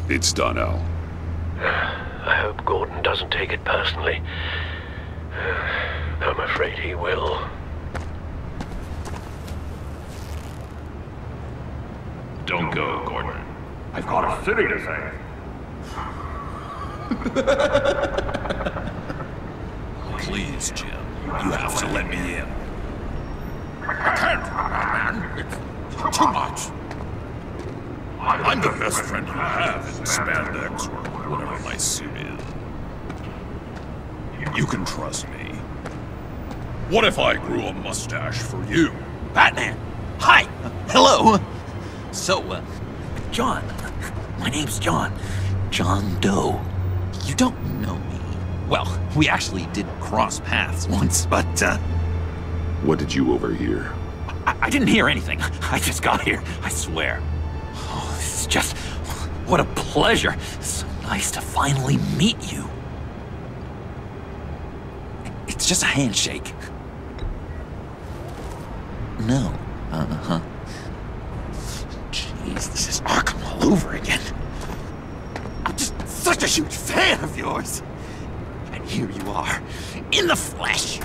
It's done, Al. I hope Gordon doesn't take it personally. I'm afraid he will. Don't go, Gordon. I've got a city to save. Please, Jim. You have to let me in. I can't, man. It's too much. I'm the best friend you have in spandex or whatever my suit is. You can trust me. What if I grew a mustache for you? Batman! Hi! Hello! So, John. My name's John. John Doe. You don't know me. Well, we actually did cross paths once, but, What did you overhear? I didn't hear anything. I just got here, I swear. Oh, this is just... what a pleasure. So nice to finally meet you. It's just a handshake. No. Uh-huh. Jeez, this is Arkham all over again. I'm just such a huge fan of yours. And here you are, in the flesh.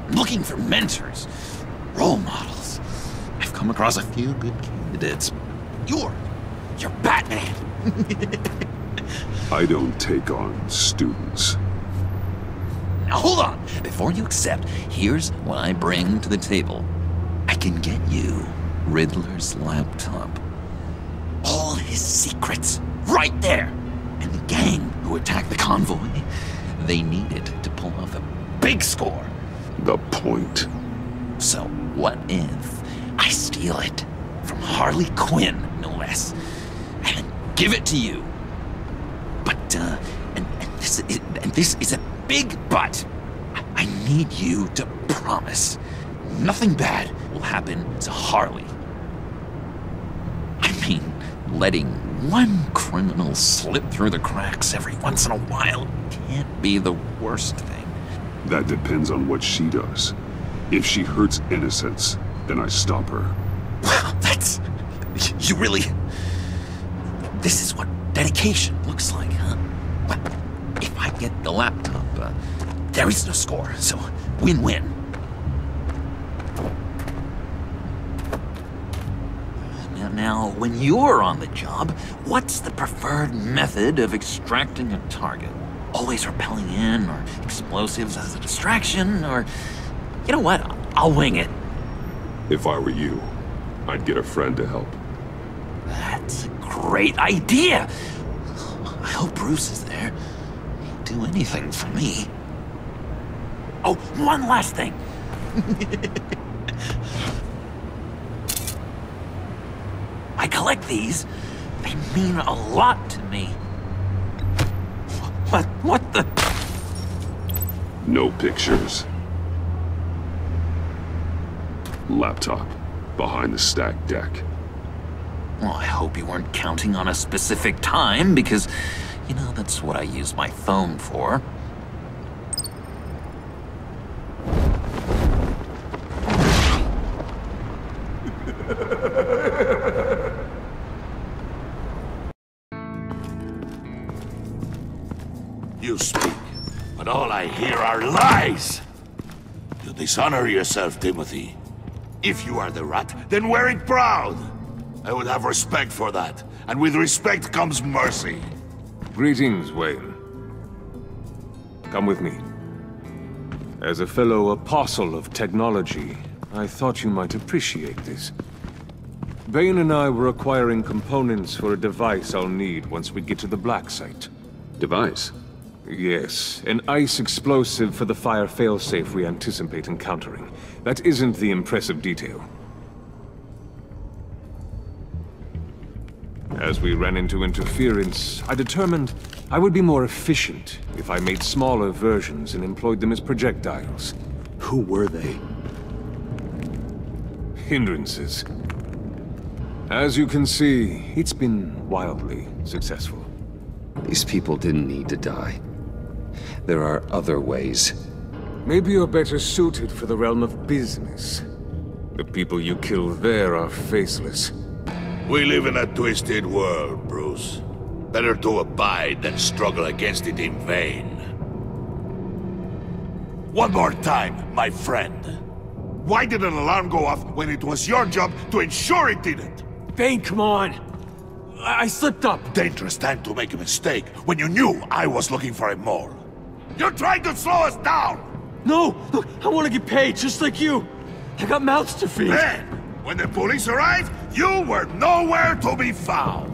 Looking for mentors, role models. I've come across a few good candidates. You're Batman. I don't take on students. Now hold on. Before you accept, here's what I bring to the table. I can get you Riddler's laptop. All his secrets, right there. And the gang who attacked the convoy, they needed to pull off a big score. The point. So what if I steal it from Harley Quinn, no less, and then give it to you? But, and this is a big but. I need you to promise nothing bad will happen to Harley. I mean, letting one criminal slip through the cracks every once in a while can't be the worst thing. That depends on what she does. If she hurts innocents, then I stop her. Well, that's... you really... This is what dedication looks like, huh? Well, if I get the laptop, there is no score, so win-win. Now, when you're on the job, what's the preferred method of extracting a target? Always rappelling in, or explosives as a distraction, or... You know what? I'll wing it. If I were you, I'd get a friend to help. That's a great idea! I hope Bruce is there. He'd do anything for me. Oh, one last thing. I collect these. They mean a lot to me. What the? No pictures. Laptop behind the stacked deck. Well, I hope you weren't counting on a specific time, because, you know, that's what I use my phone for. You speak, but all I hear are lies! You dishonor yourself, Timothy. If you are the rat, then wear it proud! I would have respect for that, and with respect comes mercy. Greetings, Wayne. Come with me. As a fellow apostle of technology, I thought you might appreciate this. Bane and I were acquiring components for a device I'll need once we get to the Black Site. Device? Yes, an ice explosive for the fire failsafe we anticipate encountering. That isn't the impressive detail. As we ran into interference, I determined I would be more efficient if I made smaller versions and employed them as projectiles. Who were they? Hindrances. As you can see, it's been wildly successful. These people didn't need to die. There are other ways. Maybe you're better suited for the realm of business. The people you kill there are faceless. We live in a twisted world, Bruce. Better to abide than struggle against it in vain. One more time, my friend. Why did an alarm go off when it was your job to ensure it didn't? Bane, come on! I slipped up! Dangerous time to make a mistake when you knew I was looking for a mole. You're trying to slow us down! No! Look, I want to get paid, just like you! I got mouths to feed! Then, when the police arrived, you were nowhere to be found!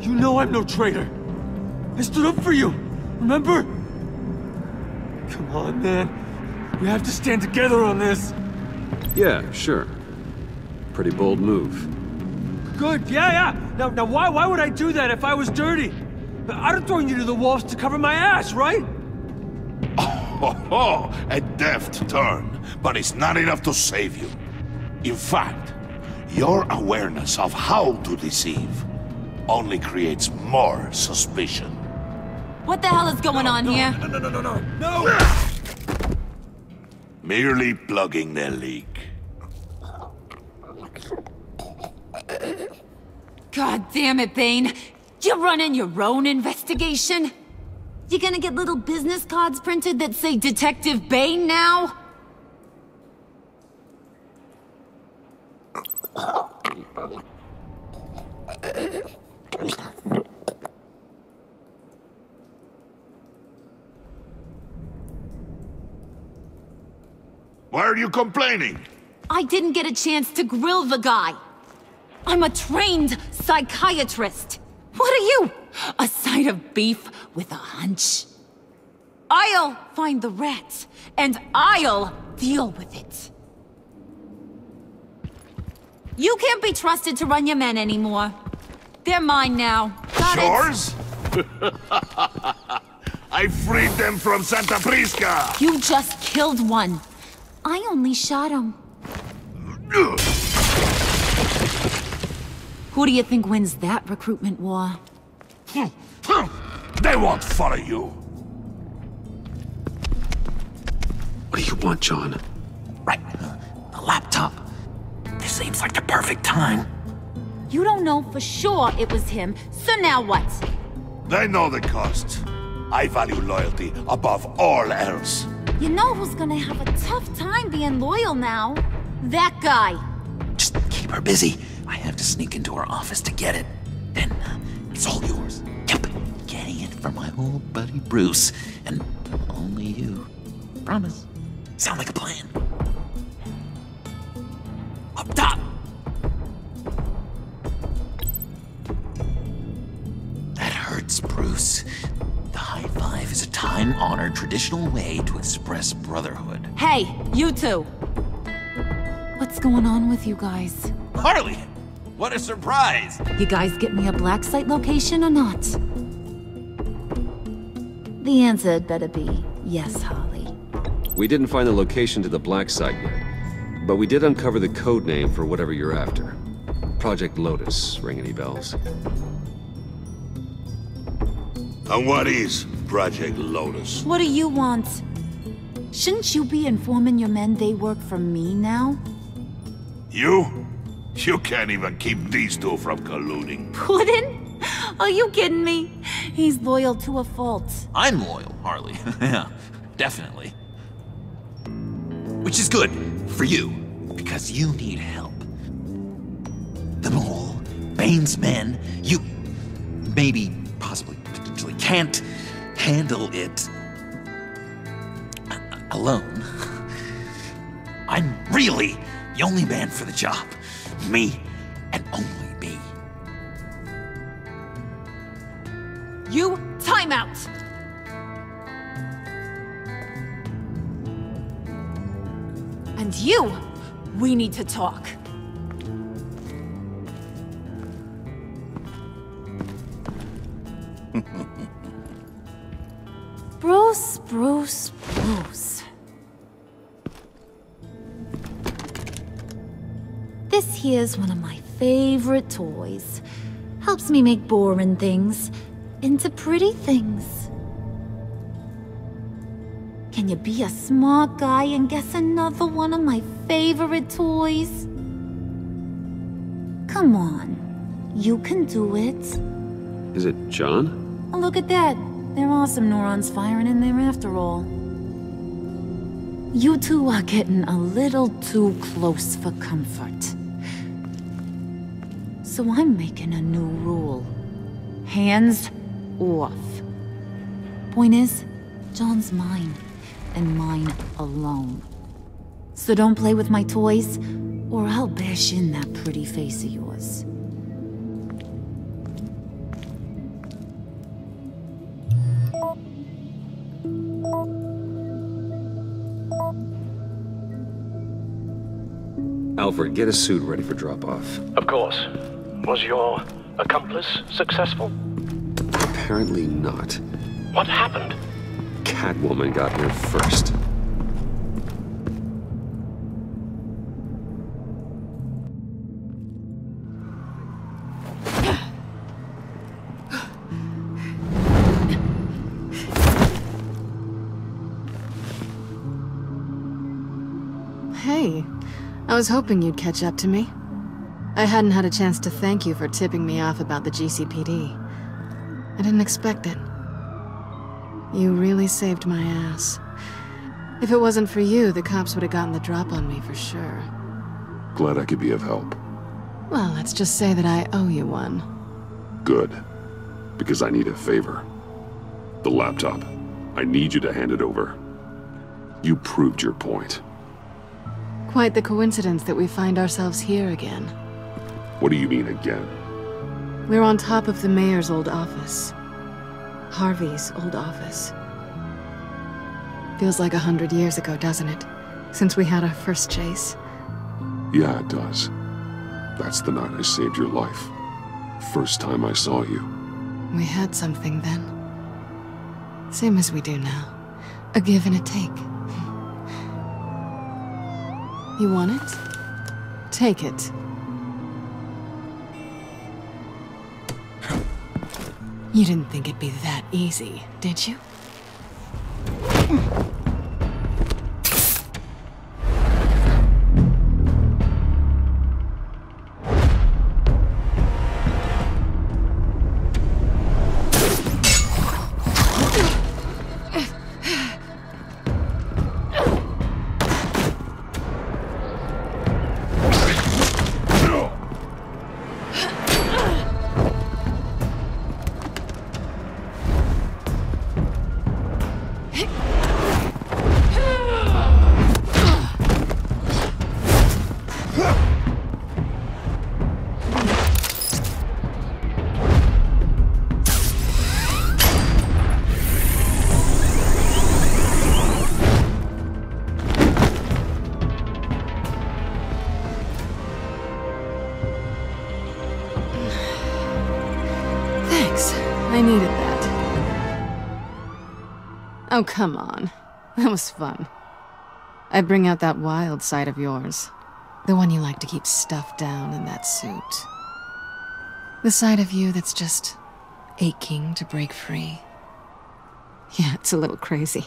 You know I'm no traitor! I stood up for you, remember? Come on, man. We have to stand together on this! Yeah, sure. Pretty bold move. Good, yeah. Now why would I do that if I was dirty? I'd have thrown you to the wolves to cover my ass, right? Oh, a deft turn, but it's not enough to save you. In fact, your awareness of how to deceive only creates more suspicion. What the hell is going on here? No! Merely plugging the leak. God damn it, Bane. You're running your own investigation? You gonna get little business cards printed that say Detective Bane now? Why are you complaining? I didn't get a chance to grill the guy. I'm a trained psychiatrist. What are you? A side of beef with a hunch? I'll find the rat, and I'll deal with it. You can't be trusted to run your men anymore. They're mine now. Got it? Yours? I freed them from Santa Prisca! You just killed one. I only shot him. Who do you think wins that recruitment war? They won't follow you. What do you want, John? Right, the laptop. This seems like the perfect time. You don't know for sure it was him, so now what? They know the cost. I value loyalty above all else. You know who's gonna have a tough time being loyal now? That guy. Just keep her busy. I have to sneak into her office to get it. Then it's all yours. Yep, getting it for my old buddy Bruce, and only you. Promise. Sound like a plan. Up top. That hurts, Bruce. The high five is a time-honored traditional way to express brotherhood. Hey, you two. What's going on with you guys? Harley! What a surprise! You guys get me a black site location or not? The answer had better be yes, Harley. We didn't find the location to the black site yet, but we did uncover the code name for whatever you're after. Project Lotus. Ring any bells? And what is Project Lotus? What do you want? Shouldn't you be informing your men they work for me now? You? You can't even keep these two from colluding. Puddin'? Are you kidding me? He's loyal to a fault. I'm loyal, Harley. Yeah, definitely. Which is good for you, because you need help. The mole, Bane's men, you maybe, possibly, potentially can't handle it alone. I'm really the only man for the job. Me, and only me. You, time out! And you, we need to talk. Bruce. This here's one of my favorite toys. Helps me make boring things into pretty things. Can you be a smart guy and guess another one of my favorite toys? Come on. You can do it. Is it John? Oh, look at that. There are some neurons firing in there after all. You two are getting a little too close for comfort. So I'm making a new rule. Hands off. Point is, John's mine, and mine alone. So don't play with my toys, or I'll bash in that pretty face of yours. Alfred, get a suit ready for drop-off. Of course. Was your accomplice successful? Apparently not. What happened? Catwoman got here first. Hey, I was hoping you'd catch up to me. I hadn't had a chance to thank you for tipping me off about the GCPD. I didn't expect it. You really saved my ass. If it wasn't for you, the cops would have gotten the drop on me for sure. Glad I could be of help. Well, let's just say that I owe you one. Good. Because I need a favor. The laptop. I need you to hand it over. You proved your point. Quite the coincidence that we find ourselves here again. What do you mean again? We're on top of the mayor's old office. Harvey's old office. Feels like 100 years ago, doesn't it? Since we had our first chase. Yeah, it does. That's the night I saved your life. First time I saw you. We had something then. Same as we do now. A give and a take. You want it? Take it. You didn't think it'd be that easy, did you? I needed that. Oh, come on. That was fun. I bring out that wild side of yours. The one you like to keep stuffed down in that suit. The side of you that's just aching to break free. Yeah, it's a little crazy.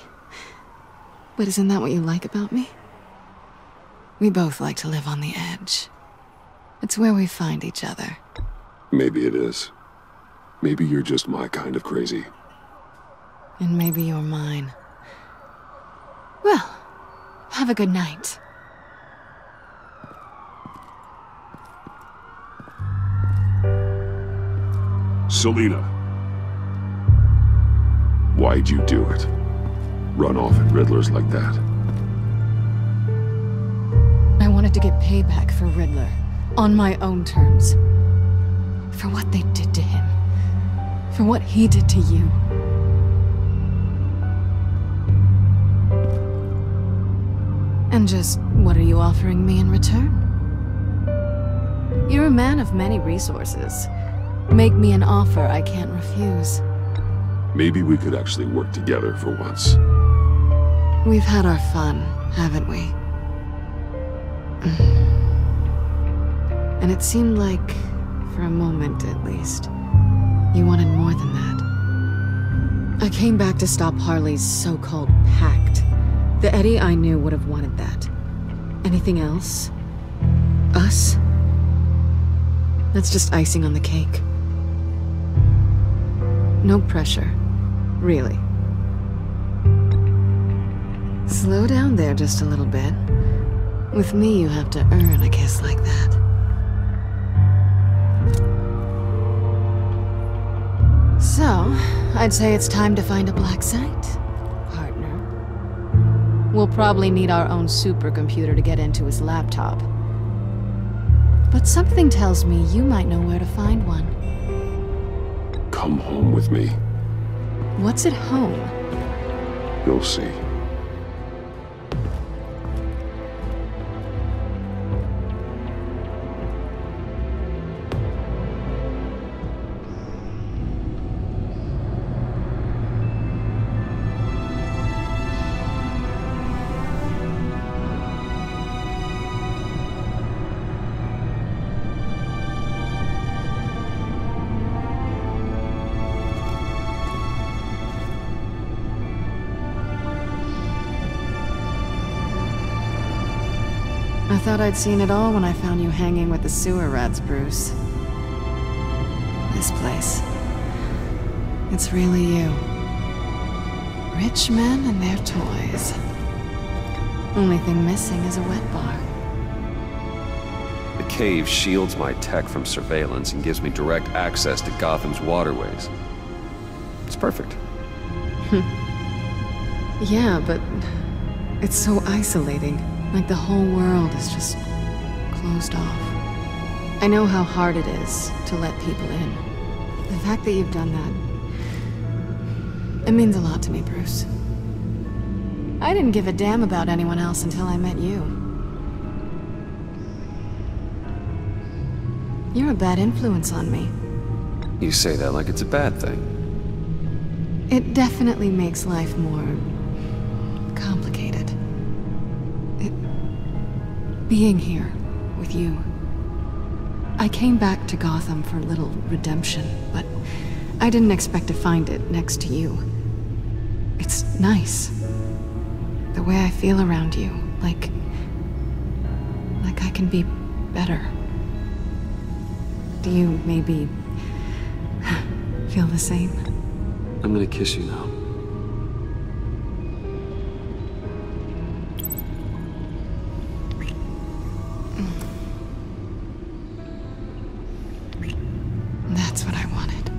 But isn't that what you like about me? We both like to live on the edge. It's where we find each other. Maybe it is. Maybe you're just my kind of crazy. And maybe you're mine. Well, have a good night. Selina. Why'd you do it? Run off at Riddlers like that? I wanted to get payback for Riddler. On my own terms. For what they did to him. For what he did to you. And just, what are you offering me in return? You're a man of many resources. Make me an offer I can't refuse. Maybe we could actually work together for once. We've had our fun, haven't we? And it seemed like, for a moment at least, you wanted more than that. I came back to stop Harley's so-called pact. The Eddie I knew would have wanted that. Anything else? Us? That's just icing on the cake. No pressure. Really. Slow down there just a little bit. With me, you have to earn a kiss like that. So, I'd say it's time to find a black site, partner. We'll probably need our own supercomputer to get into his laptop. But something tells me you might know where to find one. Come home with me. What's at home? You'll see. I thought I'd seen it all when I found you hanging with the sewer rats, Bruce. This place. It's really you. Rich men and their toys. Only thing missing is a wet bar. The cave shields my tech from surveillance and gives me direct access to Gotham's waterways. It's perfect. Yeah, but it's so isolating. Like the whole world is just closed off. I know how hard it is to let people in. The fact that you've done that, it means a lot to me, Bruce. I didn't give a damn about anyone else until I met you. You're a bad influence on me. You say that like it's a bad thing. It definitely makes life more complicated. Being here with you. I came back to Gotham for a little redemption, but I didn't expect to find it next to you. It's nice. The way I feel around you, like I can be better. Do you maybe feel the same? I'm gonna kiss you now. That's what I wanted.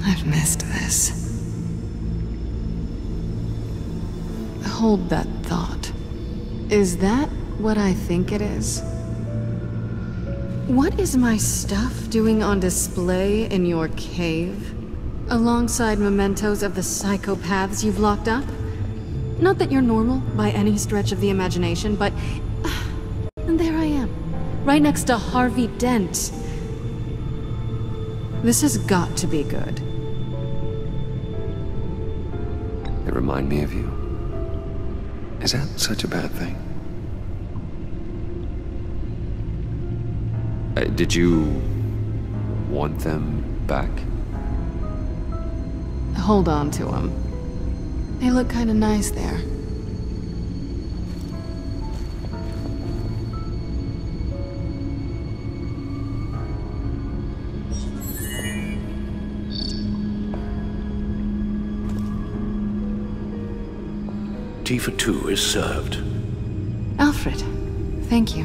I've missed this. Hold that thought. Is that what I think it is? What is my stuff doing on display in your cave? Alongside mementos of the psychopaths you've locked up? Not that you're normal by any stretch of the imagination, but... and there I am, right next to Harvey Dent. This has got to be good. They remind me of you. Is that such a bad thing? Did you want them back? Hold on to them. They look kind of nice there. Tea for two is served. Alfred, thank you.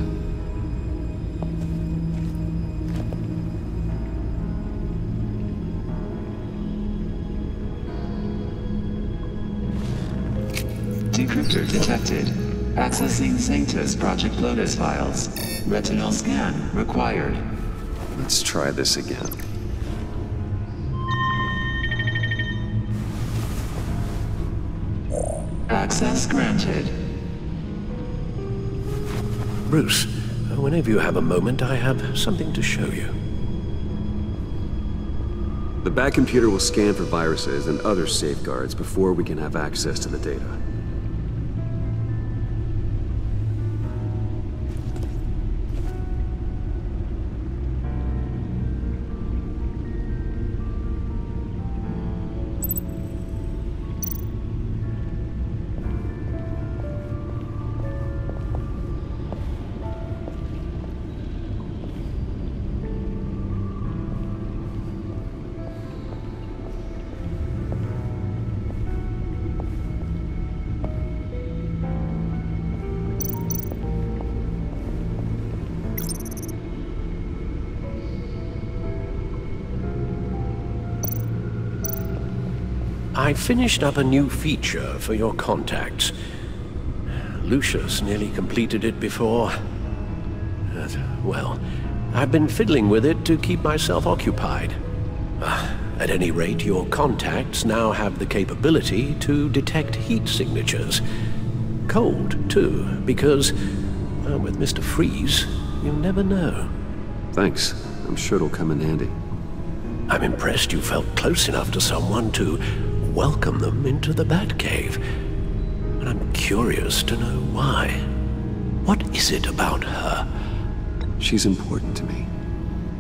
Decryptor detected. Accessing Sanctus Project Lotus files. Retinal scan required. Let's try this again. Access granted. Bruce, whenever you have a moment, I have something to show you. The Batcomputer will scan for viruses and other safeguards before we can have access to the data. I finished up a new feature for your contacts. Lucius nearly completed it before. Well, I've been fiddling with it to keep myself occupied. At any rate, your contacts now have the capability to detect heat signatures. Cold, too, because, with Mr. Freeze, you never know. Thanks. I'm sure it'll come in handy. I'm impressed you felt close enough to someone to welcome them into the Batcave. And I'm curious to know why. What is it about her? She's important to me.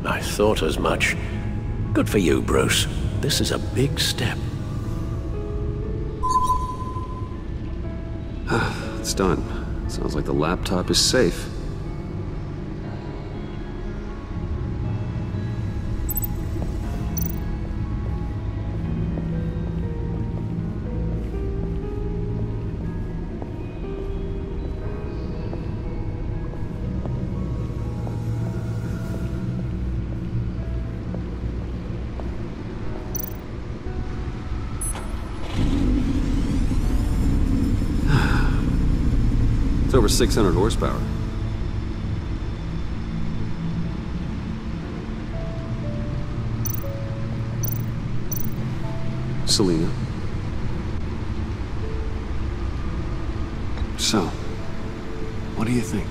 I thought as much. Good for you, Bruce. This is a big step. It's done. Sounds like the laptop is safe. It's over 600 horsepower. Selena. So, what do you think?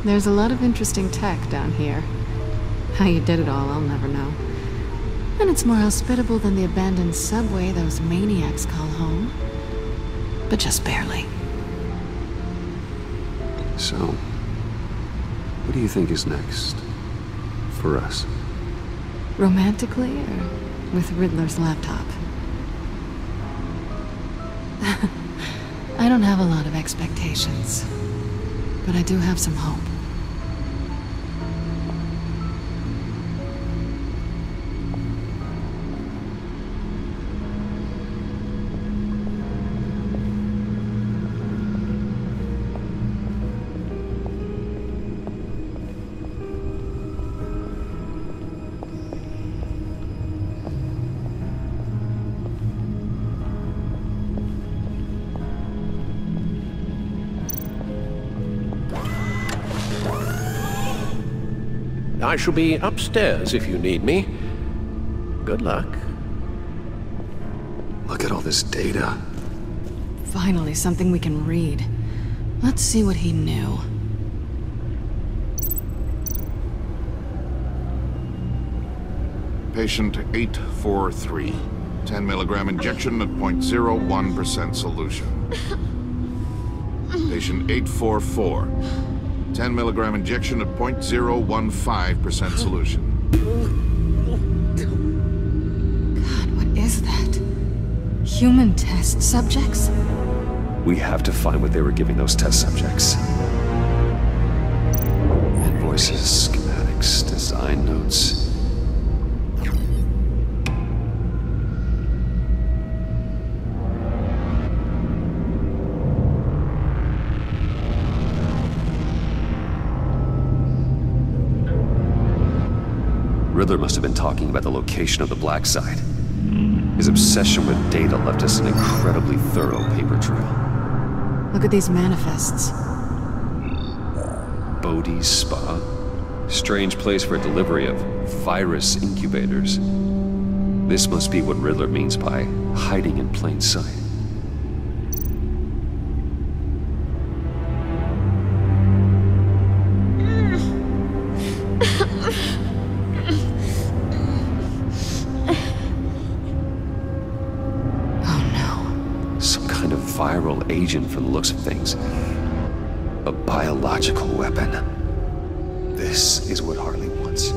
There's a lot of interesting tech down here. How you did it all, I'll never know. And it's more hospitable than the abandoned subway those maniacs call home. But just barely. So, what do you think is next? For us? Romantically, or with Riddler's laptop? I don't have a lot of expectations, but I do have some hope. I shall be upstairs if you need me. Good luck. Look at all this data. Finally, something we can read. Let's see what he knew. Patient 843. 10 milligram injection at 0.01% solution. Patient 844. 10 milligram injection at 0.015% solution. God, what is that? Human test subjects? We have to find what they were giving those test subjects. Invoices, schematics, design notes. Riddler must have been talking about the location of the black site. His obsession with data left us an incredibly thorough paper trail. Look at these manifests. Bodhi's Spa. Strange place for a delivery of virus incubators. This must be what Riddler means by hiding in plain sight. Viral agent from the looks of things. A biological weapon. This is what Harley wants.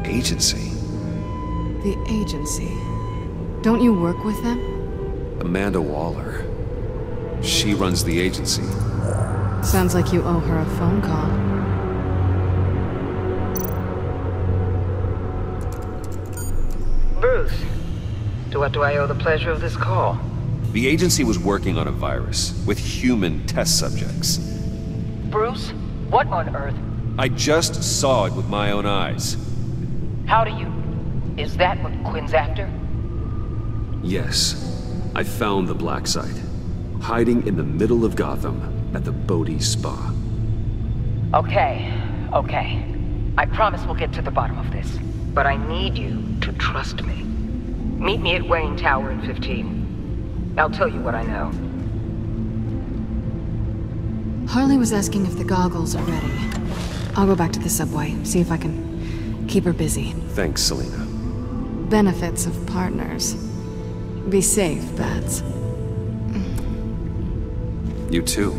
Agency. The agency. Don't you work with them? Amanda Waller. She runs the agency. Sounds like you owe her a phone call. Bruce, to what do I owe the pleasure of this call? The agency was working on a virus with human test subjects. Bruce, what on earth? I just saw it with my own eyes. How do you... Is that what Quinn's after? Yes. I found the black site. Hiding in the middle of Gotham at the Bodhi Spa. Okay. I promise we'll get to the bottom of this. But I need you to trust me. Meet me at Wayne Tower in 15. I'll tell you what I know. Harley was asking if the goggles are ready. I'll go back to the subway, see if I can keep her busy. Thanks, Selena. Benefits of partners. Be safe, Bats. You too.